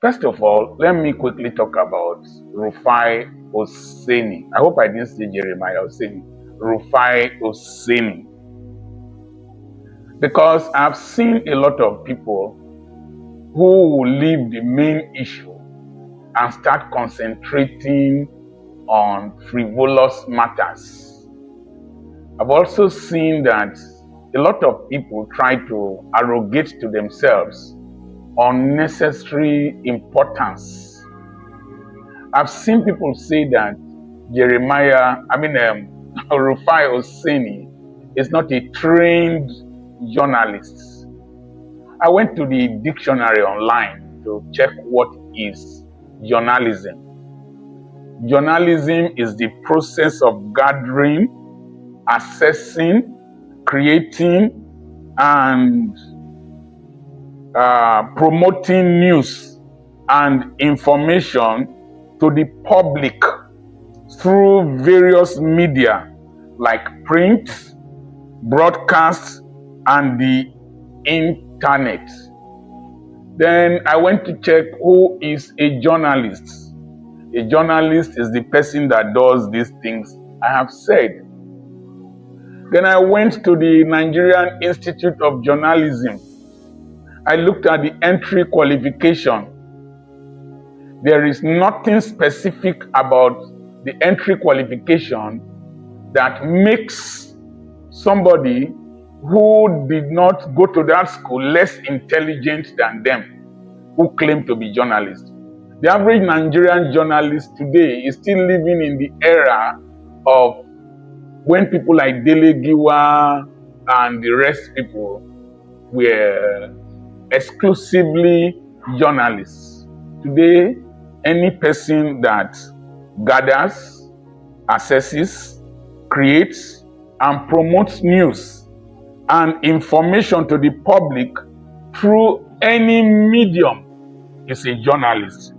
First of all, let me quickly talk about Rufai Oseni. I hope I didn't say Jeremiah Oseni. Rufai Oseni. Because I've seen a lot of people who will leave the main issue and start concentrating on frivolous matters. I've also seen that a lot of people try to arrogate to themselves unnecessary importance. I've seen people say that Rufai Oseni is not a trained journalist. I went to the dictionary online to check what is journalism. Journalism is the process of gathering, assessing, creating, and promoting news and information to the public through various media like print, broadcast, and the internet. Then I went to check who is a journalist. A journalist is the person that does these things I have said. Then I went to the Nigerian Institute of Journalism. I looked at the entry qualification. There is nothing specific about the entry qualification that makes somebody who did not go to that school less intelligent than them who claim to be journalists. The average Nigerian journalist today is still living in the era of when people like Dele Giwa and the rest people were exclusively journalists. Today, any person that gathers, assesses, creates, and promotes news and information to the public through any medium is a journalist.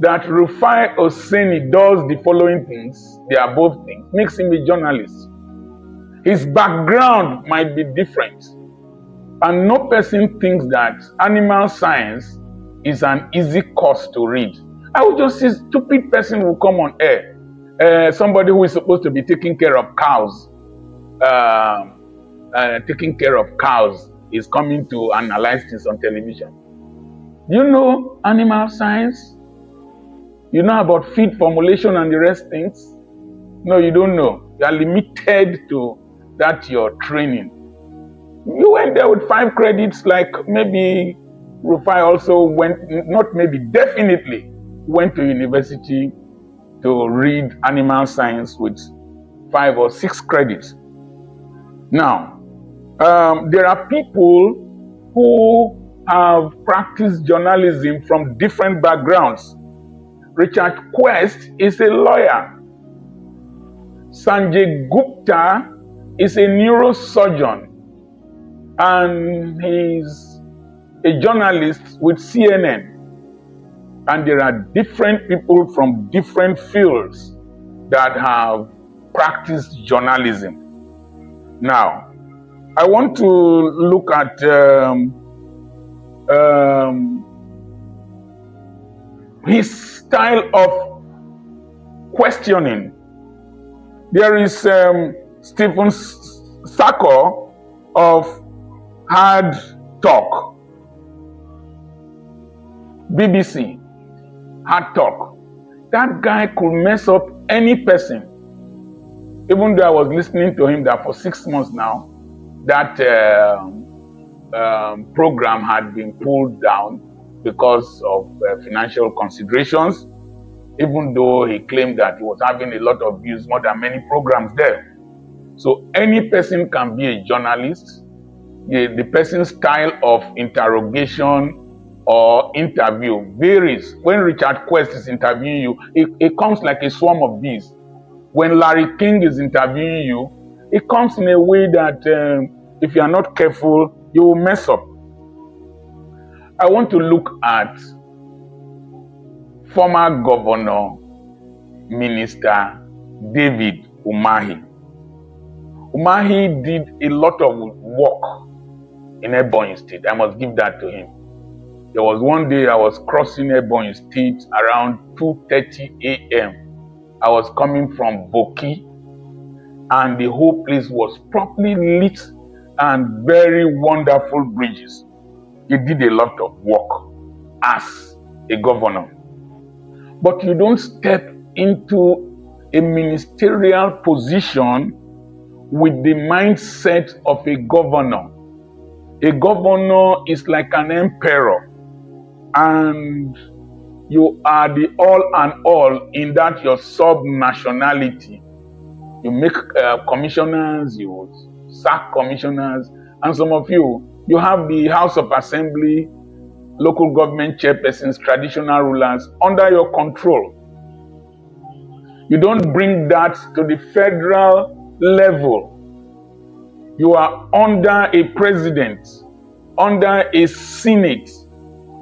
That Rufai Oseni does the following things, they are both things, makes him a journalist. His background might be different. And no person thinks that animal science is an easy course to read. I would just see a stupid person who come on air. Somebody who is supposed to be taking care of cows, is coming to analyze this on television. You know animal science? You know about feed formulation and the rest things? No, you don't know. You are limited to that your training. You went there with 5 credits, like maybe Rufai also went, not maybe, definitely went to university to read animal science with 5 or 6 credits. Now, there are people who have practiced journalism from different backgrounds. Richard Quest is a lawyer. Sanjay Gupta is a neurosurgeon. And he's a journalist with CNN. And there are different people from different fields that have practiced journalism. Now, I want to look at his style of questioning. There is Stephen Sacco of Hard Talk, BBC, Hard Talk. That guy could mess up any person. Even though I was listening to him that for 6 months now, that program had been pulled down because of financial considerations, even though he claimed that he was having a lot of views, more than many programs there. So any person can be a journalist. The person's style of interrogation or interview varies. When Richard Quest is interviewing you, it comes like a swarm of bees. When Larry King is interviewing you, it comes in a way that if you are not careful, you will mess up. I want to look at former Governor Minister David Umahi. Umahi did a lot of work in Ebonyi State. I must give that to him. There was one day I was crossing Ebonyi State around 2:30 a.m. I was coming from Boki, and the whole place was properly lit and very wonderful bridges. He did a lot of work as a governor. But you don't step into a ministerial position with the mindset of a governor. A governor is like an emperor, and you are the all and all in that your sub-nationality. You make commissioners, you sack commissioners, and some of you have the House of Assembly, local government chairpersons, traditional rulers under your control. You don't bring that to the federal level. You are under a president, under a senate,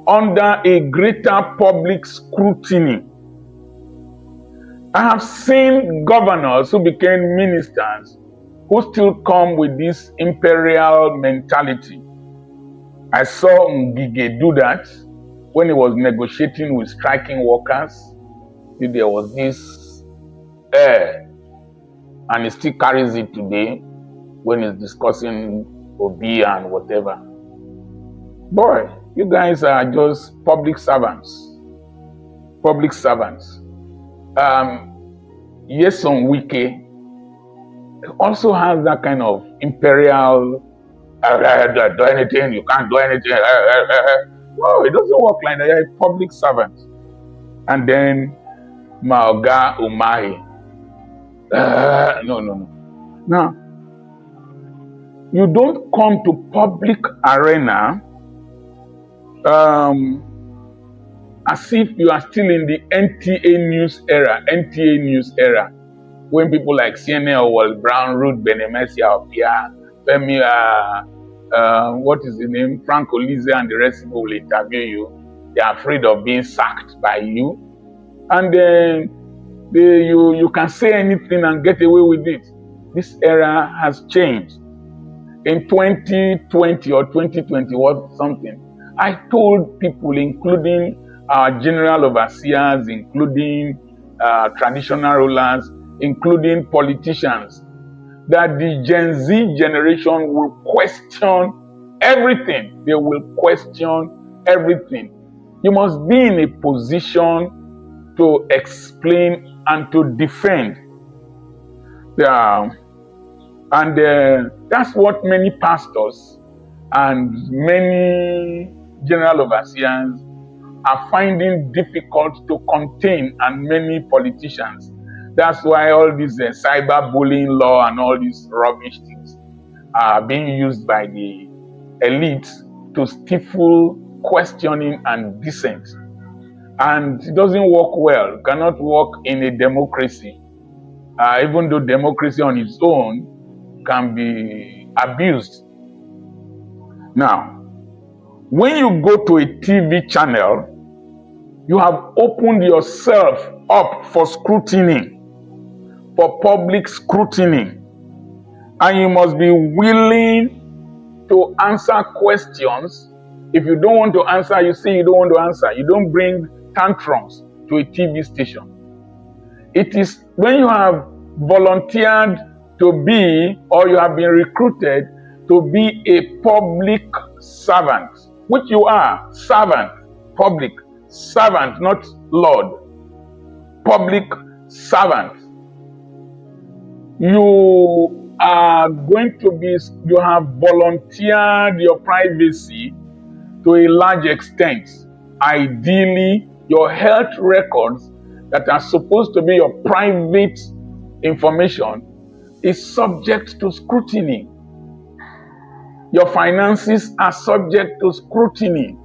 under a greater public scrutiny. I have seen governors who became ministers who still come with this imperial mentality. I saw Ngige do that when he was negotiating with striking workers. There was this air, and he still carries it today when he's discussing Obi and whatever. Boy, you guys are just public servants. Public servants. Yeson Wike also has that kind of imperial, do anything, you can't do anything. No, it doesn't work like that. You're a public servant. And then Maoga Umahi. No. Now, you don't come to public arena as if you are still in the NTA news era, when people like CNN, Howell Brown, Ruth Benemesia, Femi, what is the name, Frank Olize, and the rest of people will interview you. They are afraid of being sacked by you, and then you can say anything and get away with it. This era has changed. In 2020 or 2021 something, I told people, including our general overseers, including traditional rulers, including politicians, that the Gen Z generation will question everything. They will question everything. You must be in a position to explain and to defend. And that's what many pastors and many general overseers are finding difficult to contain, and many politicians. That's why all this cyberbullying law and all these rubbish things are being used by the elites to stifle questioning and dissent. And it doesn't work well. It cannot work in a democracy. Even though democracy on its own can be abused. Now, when you go to a TV channel, you have opened yourself up for scrutiny, for public scrutiny, and you must be willing to answer questions. If you don't want to answer, you say you don't want to answer. You don't bring tantrums to a TV station. It is when you have volunteered to be, or you have been recruited to be a public servant, which you are, servant, public servant, not Lord, public servant. You are going to be, you have volunteered your privacy to a large extent. Ideally, your health records that are supposed to be your private information is subject to scrutiny. Your finances are subject to scrutiny.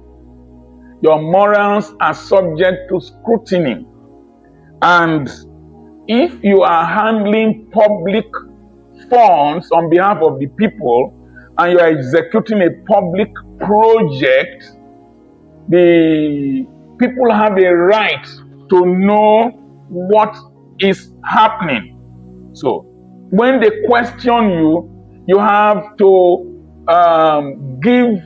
Your morals are subject to scrutiny. And if you are handling public funds on behalf of the people and you are executing a public project, the people have a right to know what is happening. So, when they question you, you have to give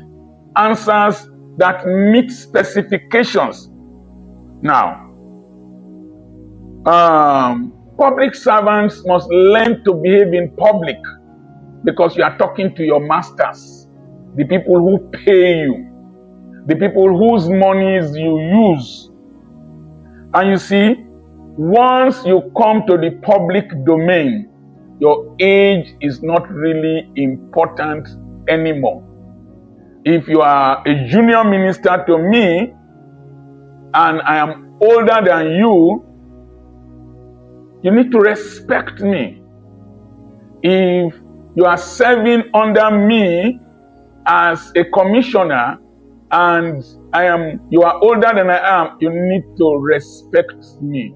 answers that meet specifications. Now, public servants must learn to behave in public because you are talking to your masters, the people who pay you, the people whose monies you use. And you see, once you come to the public domain, your age is not really important anymore. If you are a junior minister to me and I am older than you need to respect me. If you are serving under me as a commissioner and you are older than I am, you need to respect me.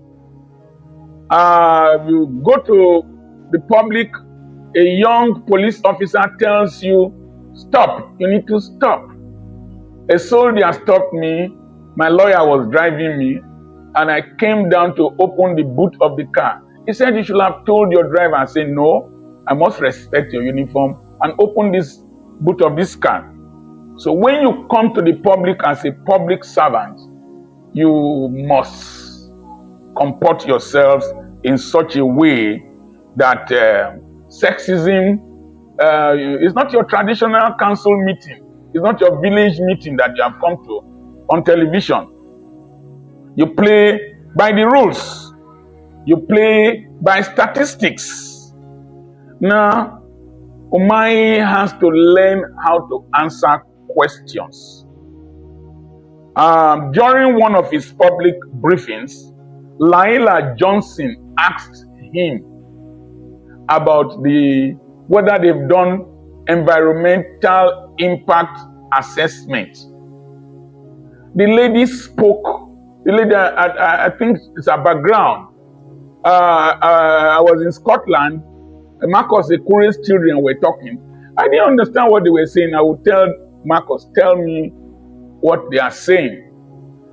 You go to the public, a young police officer tells you, stop, you need to stop. A soldier stopped me, my lawyer was driving me, and I came down to open the boot of the car. He said, you should have told your driver. I said, no, I must respect your uniform and open this boot of this car. So when you come to the public as a public servant, you must comport yourselves in such a way that sexism is not your traditional council meeting. It's not your village meeting that you have come to on television. You play by the rules. You play by statistics. Now, Umahi has to learn how to answer questions. During one of his public briefings, Laila Johnson asked him about whether they've done environmental impact assessment. The lady spoke. The lady, I think it's her background. I was in Scotland. Marcus, the Korean's children were talking. I didn't understand what they were saying. I would tell Marcus, tell me what they are saying.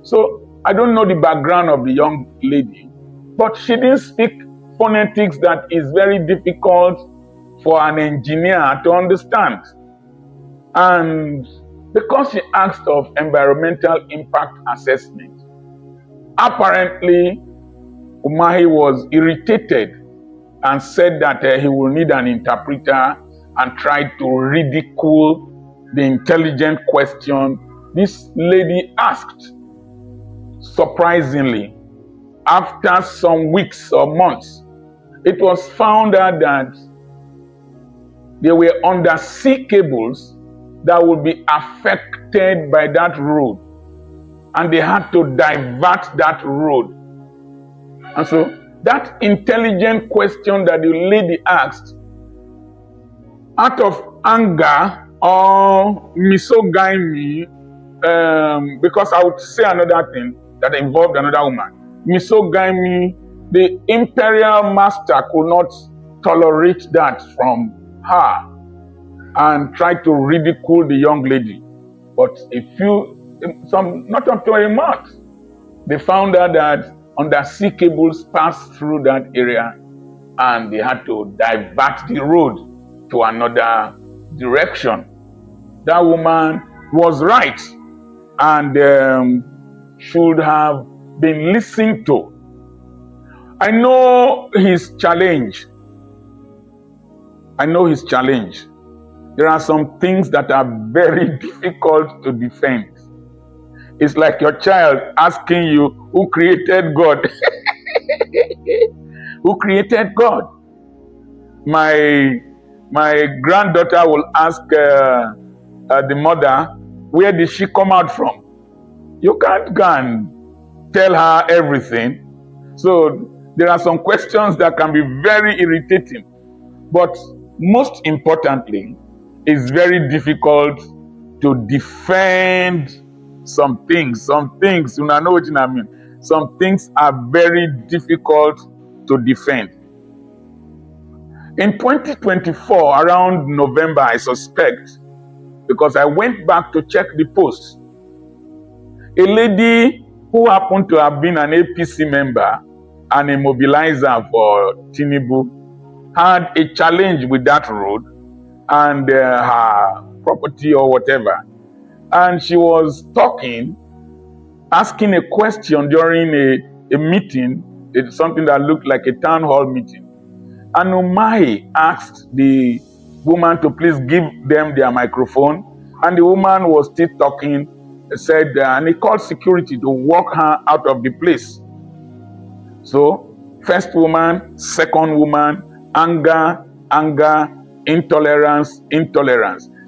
So I don't know the background of the young lady, but she didn't speak phonetics that is very difficult for an engineer to understand. And because she asked of environmental impact assessment, apparently Umahi was irritated and said that he will need an interpreter and tried to ridicule the intelligent question this lady asked. Surprisingly, after some weeks or months, it was found out that there were undersea cables that would be affected by that road, and they had to divert that road. And so that intelligent question that the lady asked, out of anger or misogyny, because I would say another thing that involved another woman, misogyny, the imperial master could not tolerate that from her and tried to ridicule the young lady. But not up to a month, they found out that undersea cables passed through that area and they had to divert the road to another direction. That woman was right and should have been listened to. I know his challenge. There are some things that are very difficult to defend. It's like your child asking you, who created God? Who created God? My granddaughter will ask the mother, where did she come out from? You can't go and tell her everything. So there are some questions that can be very irritating. But most importantly, it's very difficult to defend some things. You know what I mean. Some things are very difficult to defend. In 2024, around November, I suspect, because I went back to check the post, a lady who happened to have been an APC member and a mobilizer for Tinubu had a challenge with that road and her property or whatever. and she was talking, asking a question during a meeting. It's something that looked like a town hall meeting. And Umahi asked the woman to please give them their microphone. And the woman was still talking, said, and he called security to walk her out of the place. So, first woman, second woman, anger, intolerance.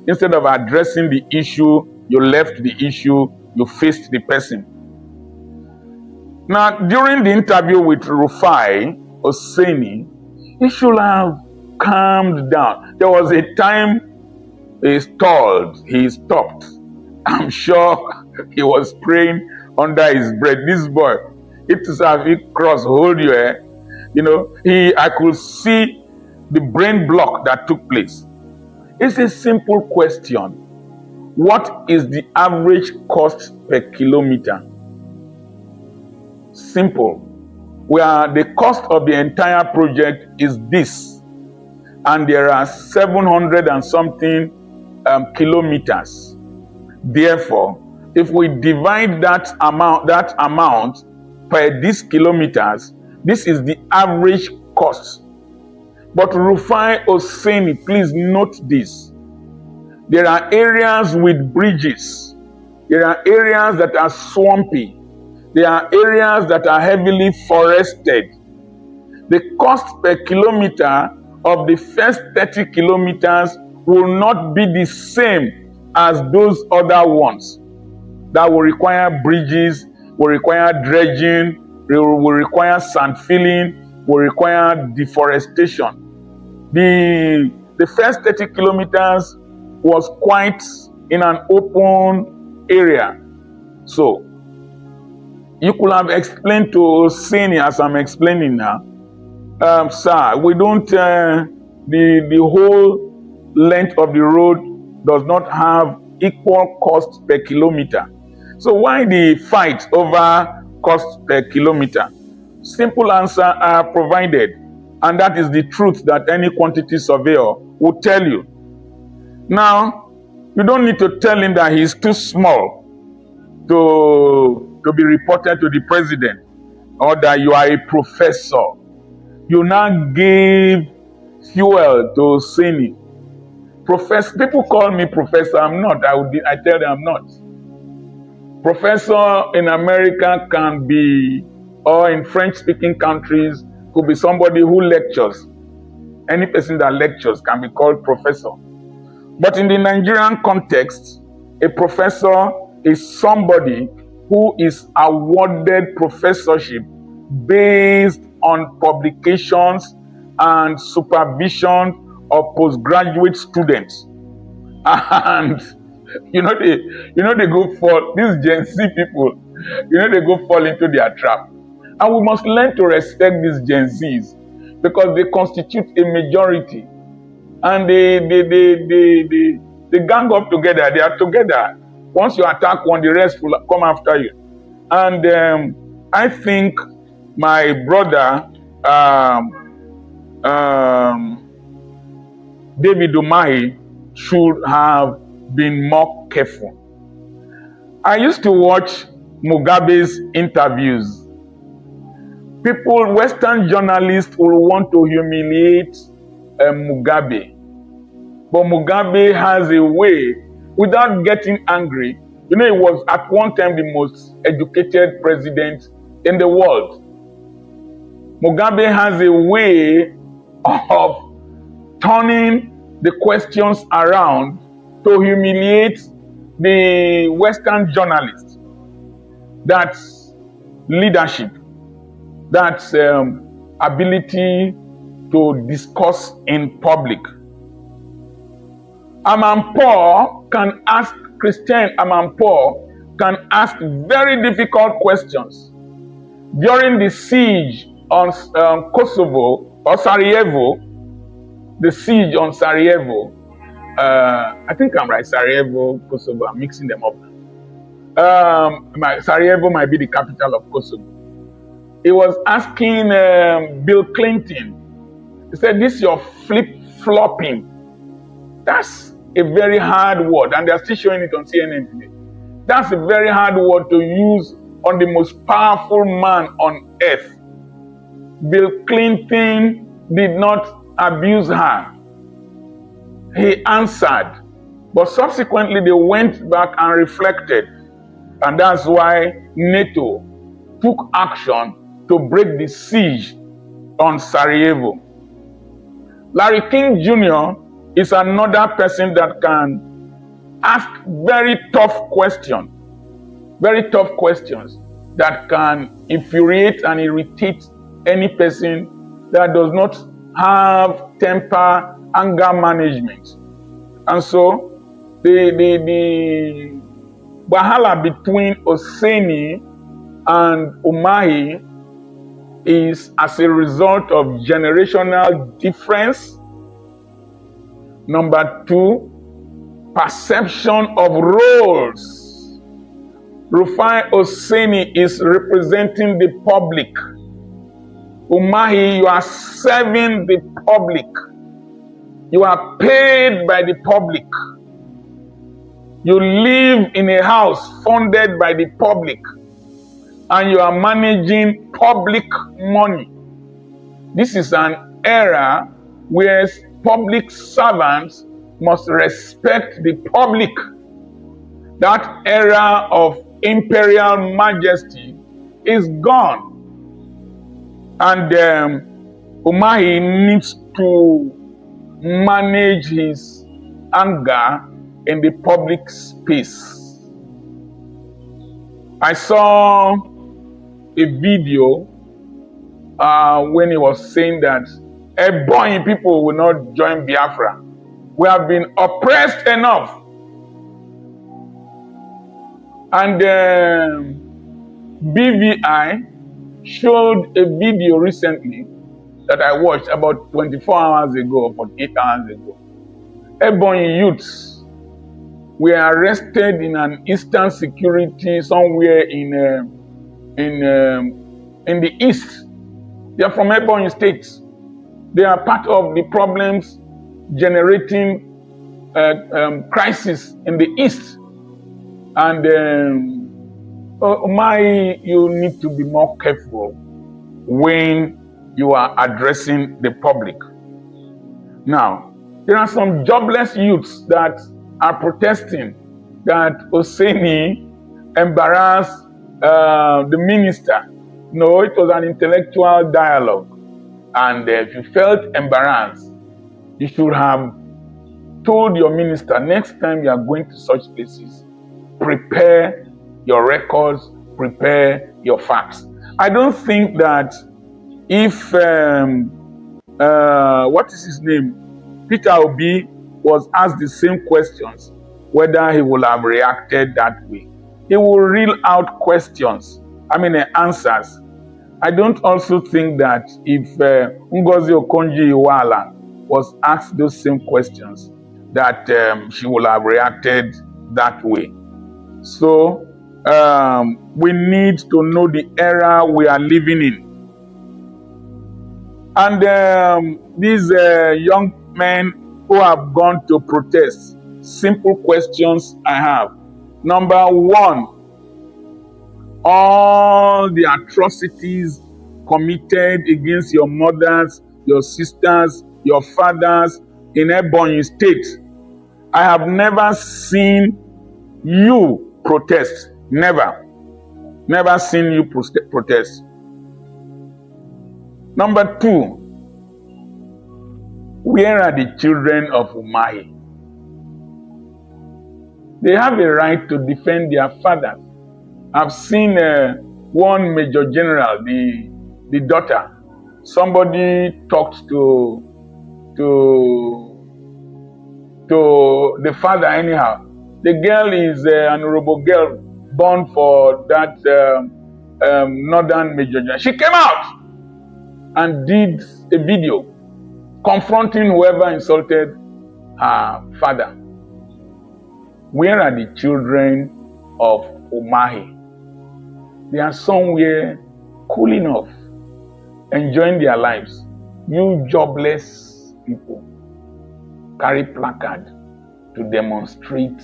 Instead of addressing the issue, you left the issue, you faced the person. Now, during the interview with Rufai, Oseni, he should have calmed down. There was a time he stopped. I'm sure he was praying under his breath. This boy, it is as if cross hold you. I could see the brain block that took place. It's a simple question. What is the average cost per kilometer? Simple. Where the cost of the entire project is this, and there are 700 and something kilometers. Therefore, if we divide that amount per these kilometers, this is the average cost. But Rufai Oseni, please note this. There are areas with bridges. There are areas that are swampy. There are areas that are heavily forested. The cost per kilometer of the first 30 kilometers will not be the same as those other ones. That will require bridges, will require dredging, will require sand filling, will require deforestation. The first 30 kilometers was quite in an open area. So, you could have explained to Oseni as I'm explaining now, sir, we don't, the whole length of the road does not have equal cost per kilometer. So why the fight over cost per kilometer? Simple answer are provided, and that is the truth that any quantity surveyor will tell you. Now, you don't need to tell him that he's too small to be reported to the president, or that you are a professor. You now give fuel to Oseni. Professor, people call me professor. I'm not. I tell them I'm not. Professor in America can be, or in French-speaking countries, could be somebody who lectures. Any person that lectures can be called professor. But in the Nigerian context, a professor is somebody who is awarded professorship based on publications and supervision of postgraduate students. And they go fall, these Gen Z people, they go fall into their trap. And we must learn to respect these Gen Zs because they constitute a majority. And they gang up together, they are together. Once you attack one, the rest will come after you. And I think my brother, David Umahi, should have been more careful. I used to watch Mugabe's interviews. Western journalists will want to humiliate Mugabe. But Mugabe has a way, without getting angry. He was at one time the most educated president in the world. Mugabe has a way of turning the questions around to humiliate the Western journalists. That's leadership. That's ability to discuss in public. Christian Amanpour can ask very difficult questions. During the siege on Kosovo, or Sarajevo, the siege on Sarajevo, I think I'm right, Sarajevo, Kosovo, I'm mixing them up. Sarajevo might be the capital of Kosovo. He was asking Bill Clinton, he said, this is your flip-flopping. That's a very hard word, and they're still showing it on CNN today. That's a very hard word to use on the most powerful man on earth. Bill Clinton did not abuse her. He answered. But subsequently, they went back and reflected. And that's why NATO took action to break the siege on Sarajevo. Larry King Jr. is another person that can ask very tough questions that can infuriate and irritate any person that does not have temper, anger management. And so the wahala between Oseni and Umahi is as a result of generational difference. Number two, perception of roles. Rufai Oseni is representing the public. Umahi, you are serving the public. You are paid by the public. You live in a house funded by the public, and you are managing public money. This is an era where public servants must respect the public. That era of imperial majesty is gone. And Umahi needs to manage his anger in the public space. I saw a video when he was saying that Ebonyi people will not join Biafra. We have been oppressed enough. And BVI showed a video recently that I watched about 24 hours ago or 48 hours ago. Ebonyi youths were arrested in an eastern security somewhere in the east. They are from Ebonyi State. They are part of the problems generating crisis in the east. And you need to be more careful when you are addressing the public. Now, there are some jobless youths that are protesting that Oseni embarrassed the minister. No, it was an intellectual dialogue. And if you felt embarrassed, you should have told your minister, next time you are going to such places, prepare your records, prepare your facts. I don't think that if, what is his name? Peter Obi was asked the same questions, whether he will have reacted that way. He will reel out answers. I don't also think that if Ngozi Okonjo-Iweala was asked those same questions, that she will have reacted that way. So we need to know the era we are living in. And these young men who have gone to protest, simple questions I have. Number one, all the atrocities committed against your mothers, your sisters, your fathers in Ebonyi State, I have never seen you protest. Never seen you protest. Number two, where are the children of Umahi? They have a right to defend their fathers. I've seen one major general, the daughter. Somebody talked to the father anyhow. The girl is an honorable girl born for that northern major general. She came out and did a video confronting whoever insulted her father. Where are the children of Umahi? They are somewhere cooling off, enjoying their lives. You jobless people carry placard to demonstrate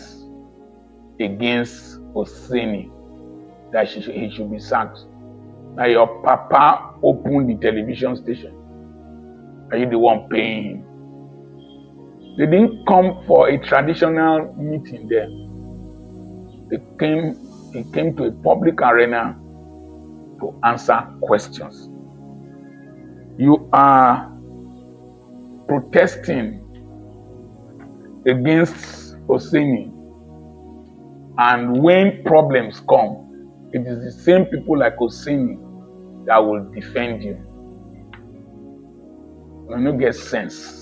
against Oseni that he should be sacked. Now your papa opened the television station. Are you the one paying him? They didn't come for a traditional meeting there. He came to a public arena to answer questions. You are protesting against Oseni, and when problems come, it is the same people like Oseni that will defend you. You don't get sense.